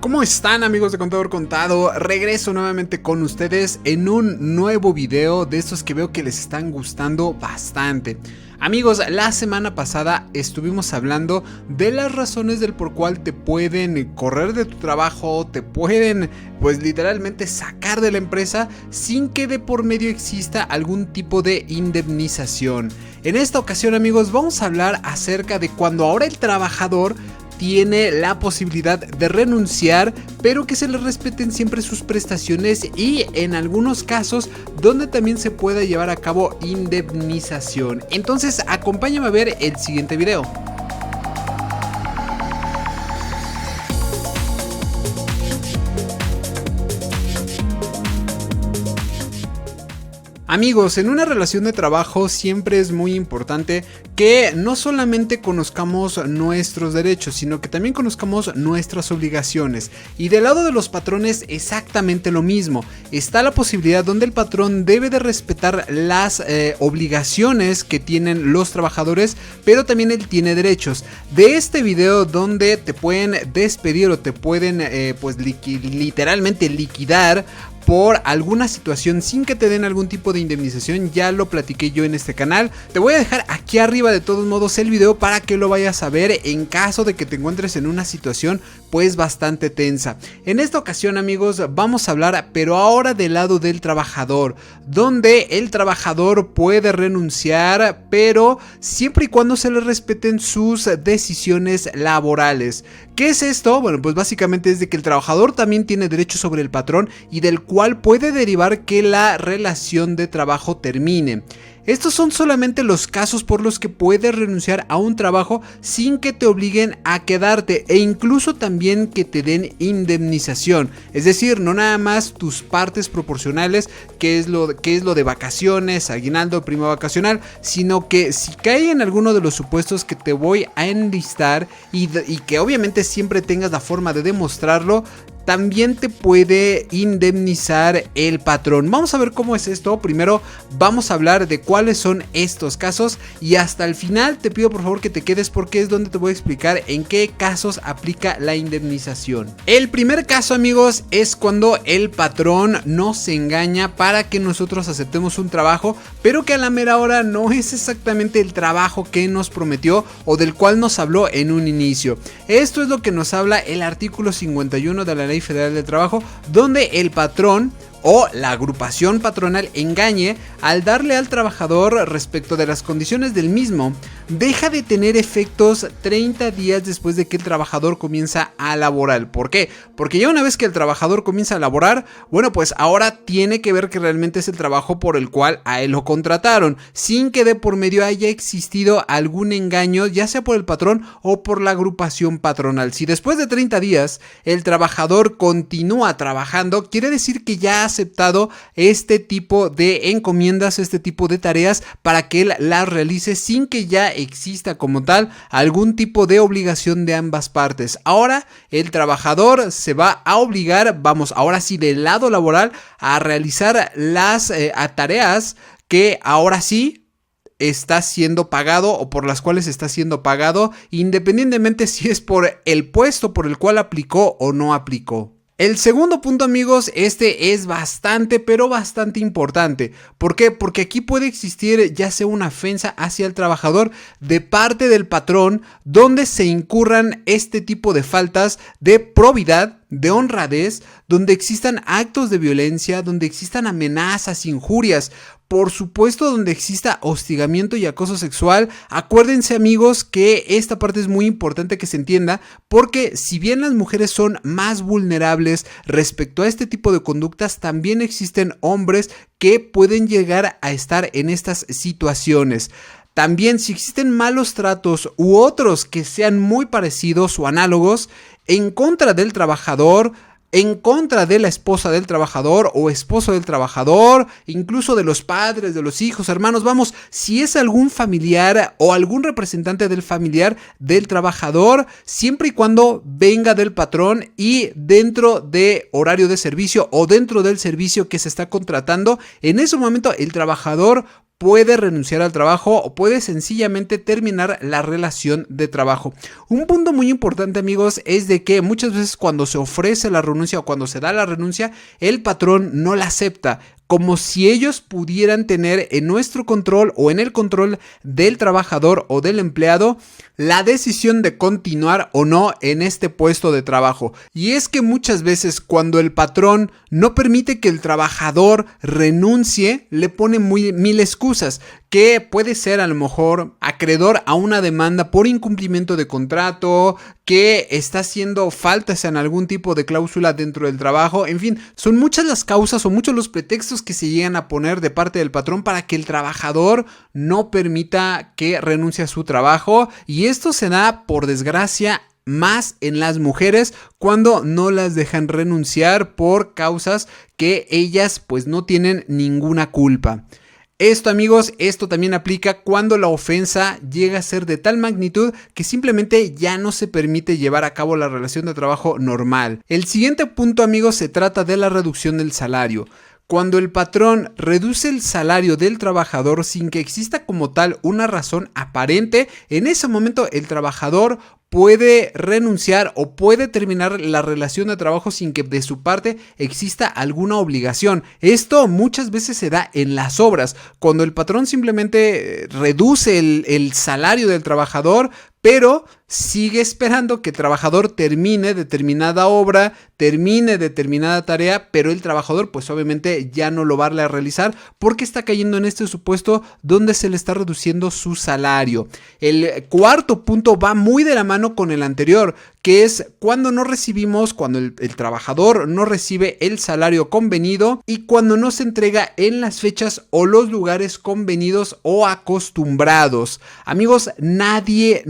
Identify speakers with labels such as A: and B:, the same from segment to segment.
A: ¿Cómo están, amigos de Contador Contado? Regreso nuevamente con ustedes en un nuevo video de estos que veo que les están gustando bastante. Amigos, la semana pasada estuvimos hablando de las razones del por cual te pueden correr de tu trabajo, te pueden pues literalmente sacar de la empresa sin que de por medio exista algún tipo de indemnización. En esta ocasión, amigos, vamos a hablar acerca de cuando ahora el trabajador tiene la posibilidad de renunciar, pero que se le respeten siempre sus prestaciones y en algunos casos donde también se pueda llevar a cabo indemnización. Entonces acompáñame a ver el siguiente video. Amigos, en una relación de trabajo siempre es muy importante que no solamente conozcamos nuestros derechos, sino que también conozcamos nuestras obligaciones. Y del lado de los patrones exactamente lo mismo. Está la posibilidad donde el patrón debe de respetar las obligaciones que tienen los trabajadores, pero también él tiene derechos. De este video donde te pueden despedir o te pueden literalmente liquidar por alguna situación sin que te den algún tipo de indemnización, ya lo platiqué yo en este canal. Te voy a dejar aquí arriba de todos modos el video para que lo vayas a ver en caso de que te encuentres en una situación pues bastante tensa. En esta ocasión, amigos, vamos a hablar pero ahora del lado del trabajador, donde el trabajador puede renunciar, pero siempre y cuando se le respeten sus decisiones laborales. ¿Qué es esto? Bueno, pues básicamente es de que el trabajador también tiene derechos sobre el patrón y del cual puede derivar que la relación de trabajo termine. Estos son solamente los casos por los que puedes renunciar a un trabajo sin que te obliguen a quedarte e incluso también que te den indemnización. Es decir, no nada más tus partes proporcionales, que es lo de vacaciones, aguinaldo, prima vacacional, sino que si cae en alguno de los supuestos que te voy a enlistar y que obviamente siempre tengas la forma de demostrarlo, también te puede indemnizar el patrón. Vamos a ver cómo es esto. Primero vamos a hablar de cuáles son estos casos y hasta el final te pido por favor que te quedes porque es donde te voy a explicar en qué casos aplica la indemnización. El primer caso, amigos, es cuando el patrón nos engaña para que nosotros aceptemos un trabajo, pero que a la mera hora no es exactamente el trabajo que nos prometió o del cual nos habló en un inicio. Esto es lo que nos habla el artículo 51 de la Ley Federal del Trabajo, donde el patrón o la agrupación patronal engañe al darle al trabajador respecto de las condiciones del mismo, deja de tener efectos 30 días después de que el trabajador comienza a laborar. ¿Por qué? Porque ya una vez que el trabajador comienza a laborar, bueno, pues ahora tiene que ver que realmente es el trabajo por el cual a él lo contrataron, sin que de por medio haya existido algún engaño, ya sea por el patrón o por la agrupación patronal. Si después de 30 días el trabajador continúa trabajando, quiere decir que ya ha aceptado este tipo de encomiendas, este tipo de tareas para que él las realice sin que ya exista como tal algún tipo de obligación de ambas partes. Ahora el trabajador se va a obligar, vamos, ahora sí del lado laboral, a realizar las tareas que ahora sí está siendo pagado o por las cuales está siendo pagado, independientemente si es por el puesto por el cual aplicó o no aplicó. El segundo punto, amigos, este es bastante, pero bastante importante. ¿Por qué? Porque aquí puede existir ya sea una ofensa hacia el trabajador de parte del patrón, donde se incurran este tipo de faltas de probidad, de honradez, donde existan actos de violencia, donde existan amenazas, injurias. Por supuesto, donde exista hostigamiento y acoso sexual. Acuérdense, amigos, que esta parte es muy importante que se entienda, porque si bien las mujeres son más vulnerables respecto a este tipo de conductas, también existen hombres que pueden llegar a estar en estas situaciones. También, si existen malos tratos u otros que sean muy parecidos o análogos en contra del trabajador, en contra de la esposa del trabajador o esposo del trabajador, incluso de los padres, de los hijos, hermanos, vamos, si es algún familiar o algún representante del familiar del trabajador, siempre y cuando venga del patrón y dentro de horario de servicio o dentro del servicio que se está contratando, en ese momento el trabajador puede renunciar al trabajo o puede sencillamente terminar la relación de trabajo. Un punto muy importante, amigos, es de que muchas veces cuando se ofrece la renuncia o cuando se da la renuncia, el patrón no la acepta, como si ellos pudieran tener en nuestro control o en el control del trabajador o del empleado la decisión de continuar o no en este puesto de trabajo. Y es que muchas veces cuando el patrón no permite que el trabajador renuncie, le pone mil excusas, que puede ser a lo mejor acreedor a una demanda por incumplimiento de contrato, que está haciendo faltas en algún tipo de cláusula dentro del trabajo. En fin, son muchas las causas o muchos los pretextos que se llegan a poner de parte del patrón para que el trabajador no permita que renuncie a su trabajo, y esto se da, por desgracia, más en las mujeres cuando no las dejan renunciar por causas que ellas pues no tienen ninguna culpa. Esto, amigos, esto también aplica cuando la ofensa llega a ser de tal magnitud que simplemente ya no se permite llevar a cabo la relación de trabajo normal. El siguiente punto, amigos, se trata de la reducción del salario. Cuando el patrón reduce el salario del trabajador sin que exista como tal una razón aparente, en ese momento el trabajador puede renunciar o puede terminar la relación de trabajo sin que de su parte exista alguna obligación. Esto muchas veces se da en las obras, cuando el patrón simplemente reduce el salario del trabajador, pero sigue esperando que el trabajador termine determinada obra, termine determinada tarea, pero el trabajador pues obviamente ya no lo va a realizar porque está cayendo en este supuesto donde se le está reduciendo su salario. El cuarto punto va muy de la mano con el anterior, que es cuando el trabajador no recibe el salario convenido y cuando no se entrega en las fechas o los lugares convenidos o acostumbrados. Amigos, nadie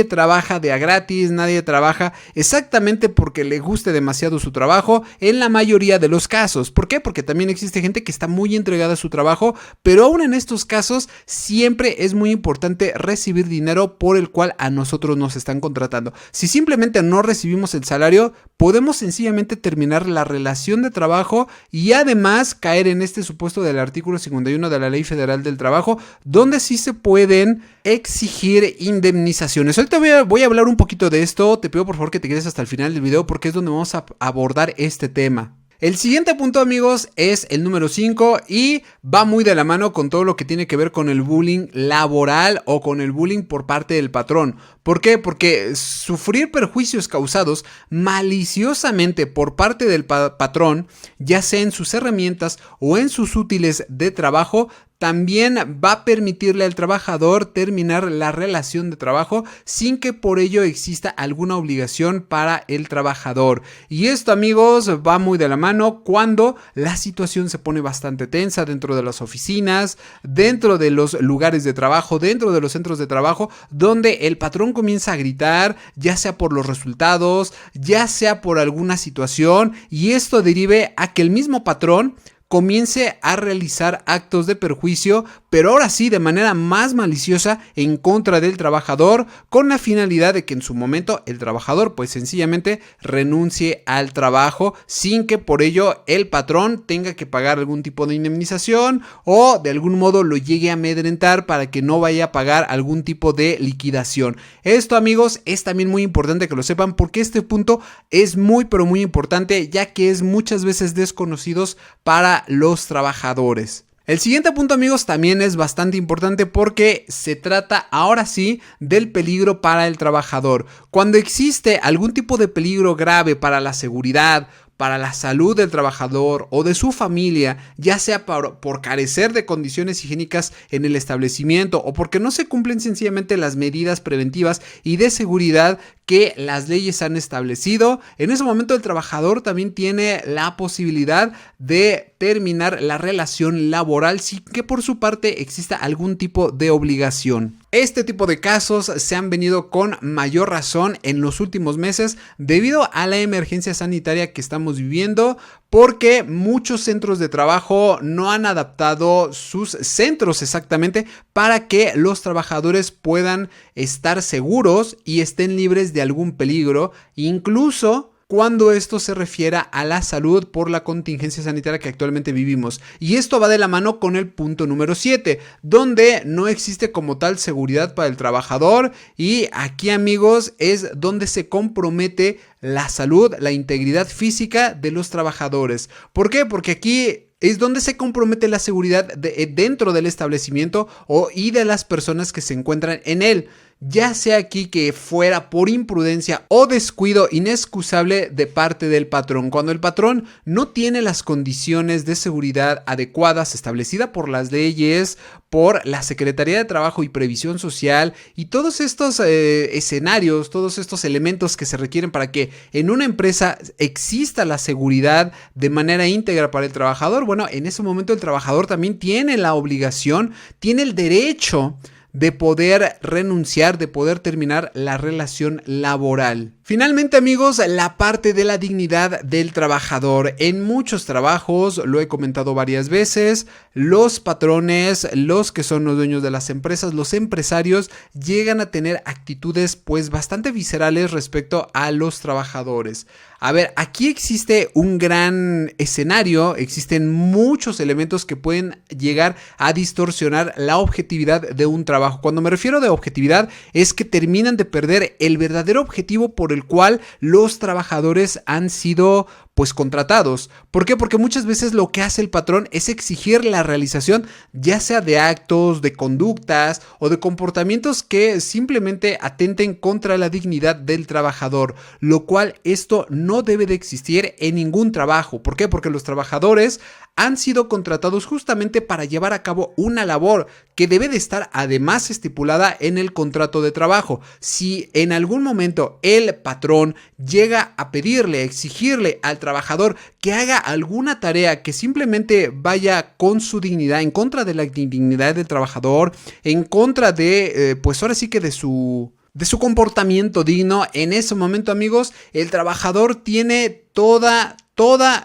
A: trabaja de a gratis, nadie trabaja exactamente porque le guste demasiado su trabajo en la mayoría de los casos. ¿Por qué? Porque también existe gente que está muy entregada a su trabajo, pero aún en estos casos siempre es muy importante recibir dinero por el cual a nosotros nos están contratando. Si simplemente no recibimos el salario, podemos sencillamente terminar la relación de trabajo y además caer en este supuesto del artículo 51 de la Ley Federal del Trabajo, donde sí se pueden exigir indemnizaciones. Ahorita voy a hablar un poquito de esto. Te pido por favor que te quedes hasta el final del video porque es donde vamos a abordar este tema. El siguiente punto, amigos, es el número 5 y va muy de la mano con todo lo que tiene que ver con el bullying laboral o con el bullying por parte del patrón. ¿Por qué? Porque sufrir perjuicios causados maliciosamente por parte del patrón, ya sea en sus herramientas o en sus útiles de trabajo, también va a permitirle al trabajador terminar la relación de trabajo sin que por ello exista alguna obligación para el trabajador. Y esto, amigos, va muy de la mano cuando la situación se pone bastante tensa dentro de las oficinas, dentro de los lugares de trabajo, dentro de los centros de trabajo, donde el patrón comienza a gritar, ya sea por los resultados, ya sea por alguna situación, y esto derive a que el mismo patrón comience a realizar actos de perjuicio, pero ahora sí de manera más maliciosa en contra del trabajador, con la finalidad de que en su momento el trabajador pues sencillamente renuncie al trabajo sin que por ello el patrón tenga que pagar algún tipo de indemnización o de algún modo lo llegue a amedrentar para que no vaya a pagar algún tipo de liquidación. Esto, amigos, es también muy importante que lo sepan porque este punto es muy pero muy importante, ya que es muchas veces desconocido para los trabajadores. El siguiente punto, amigos, también es bastante importante porque se trata ahora sí del peligro para el trabajador. Cuando existe algún tipo de peligro grave para la seguridad, para la salud del trabajador o de su familia, ya sea por carecer de condiciones higiénicas en el establecimiento o porque no se cumplen sencillamente las medidas preventivas y de seguridad que las leyes han establecido, en ese momento el trabajador también tiene la posibilidad de terminar la relación laboral sin que por su parte exista algún tipo de obligación. Este tipo de casos se han venido con mayor razón en los últimos meses debido a la emergencia sanitaria que estamos viviendo, porque muchos centros de trabajo no han adaptado sus centros exactamente para que los trabajadores puedan estar seguros y estén libres de algún peligro, incluso cuando esto se refiera a la salud por la contingencia sanitaria que actualmente vivimos. Y esto va de la mano con el punto número 7, donde no existe como tal seguridad para el trabajador, y aquí, amigos, es donde se compromete la salud, la integridad física de los trabajadores. ¿Por qué? Porque aquí es donde se compromete la seguridad dentro del establecimiento y de las personas que se encuentran en él. Ya sea aquí que fuera por imprudencia o descuido inexcusable de parte del patrón. Cuando el patrón no tiene las condiciones de seguridad adecuadas establecidas por las leyes, por la Secretaría de Trabajo y Previsión Social, y todos estos escenarios, todos estos elementos que se requieren para que en una empresa exista la seguridad de manera íntegra para el trabajador, bueno, en ese momento el trabajador también tiene la obligación, tiene el derecho de poder renunciar, de poder terminar la relación laboral. Finalmente, amigos, la parte de la dignidad del trabajador. En muchos trabajos, lo he comentado varias veces, los patrones, los que son los dueños de las empresas, los empresarios, llegan a tener actitudes pues bastante viscerales respecto a los trabajadores. A ver, aquí existe un gran escenario, existen muchos elementos que pueden llegar a distorsionar la objetividad de un trabajo. Cuando me refiero de objetividad, es que terminan de perder el verdadero objetivo por el cual los trabajadores han sido pues contratados. ¿Por qué? Porque muchas veces lo que hace el patrón es exigir la realización ya sea de actos, de conductas o de comportamientos que simplemente atenten contra la dignidad del trabajador, lo cual esto no debe de existir en ningún trabajo. ¿Por qué? Porque los trabajadores han sido contratados justamente para llevar a cabo una labor que debe de estar además estipulada en el contrato de trabajo. Si en algún momento el patrón llega a pedirle, a exigirle al trabajador que haga alguna tarea que simplemente vaya con su dignidad, en contra de la dignidad del trabajador, en contra de, pues ahora sí que de su comportamiento digno, en ese momento, amigos, el trabajador tiene toda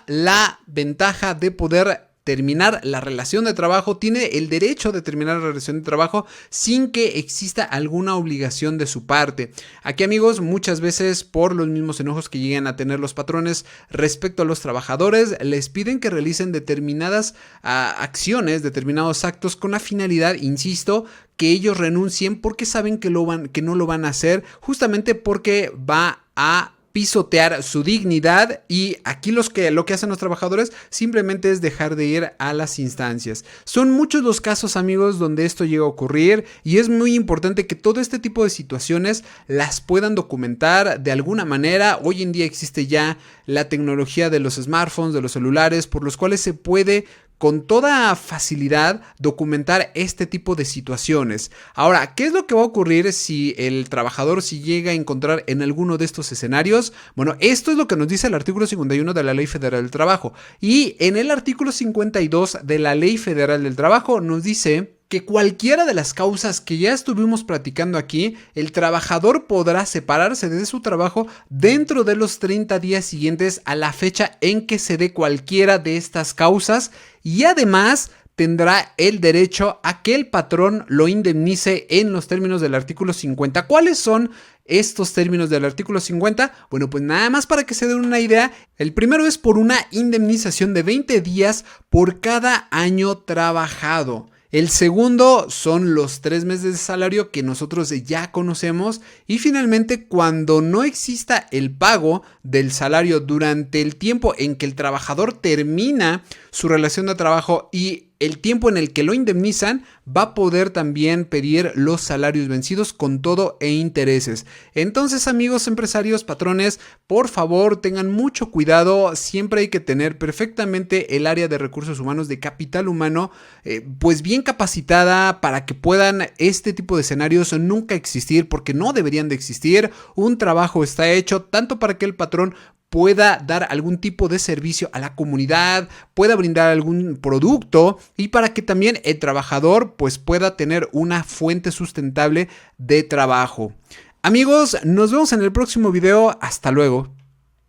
A: la ventaja de poder terminar la relación de trabajo, tiene el derecho de terminar la relación de trabajo sin que exista alguna obligación de su parte. Aquí, amigos, muchas veces por los mismos enojos que llegan a tener los patrones respecto a los trabajadores, les piden que realicen determinadas acciones, determinados actos con la finalidad, insisto, que ellos renuncien porque saben que no lo van a hacer, justamente porque va a pisotear su dignidad. Y aquí lo que hacen los trabajadores simplemente es dejar de ir a las instancias. Son muchos los casos, amigos, donde esto llega a ocurrir, y es muy importante que todo este tipo de situaciones las puedan documentar de alguna manera. Hoy en día existe ya la tecnología de los smartphones, de los celulares, por los cuales se puede con toda facilidad documentar este tipo de situaciones. Ahora, ¿qué es lo que va a ocurrir si el trabajador llega a encontrar en alguno de estos escenarios? Bueno, esto es lo que nos dice el artículo 51 de la Ley Federal del Trabajo. Y en el artículo 52 de la Ley Federal del Trabajo nos dice que cualquiera de las causas que ya estuvimos platicando aquí, el trabajador podrá separarse de su trabajo dentro de los 30 días siguientes a la fecha en que se dé cualquiera de estas causas, y además tendrá el derecho a que el patrón lo indemnice en los términos del artículo 50. ¿Cuáles son estos términos del artículo 50? Bueno, pues nada más para que se den una idea, el primero es por una indemnización de 20 días por cada año trabajado. El segundo son los 3 meses de salario que nosotros ya conocemos. Y finalmente, cuando no exista el pago del salario durante el tiempo en que el trabajador termina su relación de trabajo y el tiempo en el que lo indemnizan, va a poder también pedir los salarios vencidos con todo e intereses. Entonces, amigos empresarios, patrones, por favor tengan mucho cuidado. Siempre hay que tener perfectamente el área de recursos humanos, de capital humano, pues bien capacitada para que puedan este tipo de escenarios nunca existir, porque no deberían de existir. Un trabajo está hecho tanto para que el patrón pueda dar algún tipo de servicio a la comunidad, pueda brindar algún producto, y para que también el trabajador pues pueda tener una fuente sustentable de trabajo. Amigos, nos vemos en el próximo video. Hasta luego.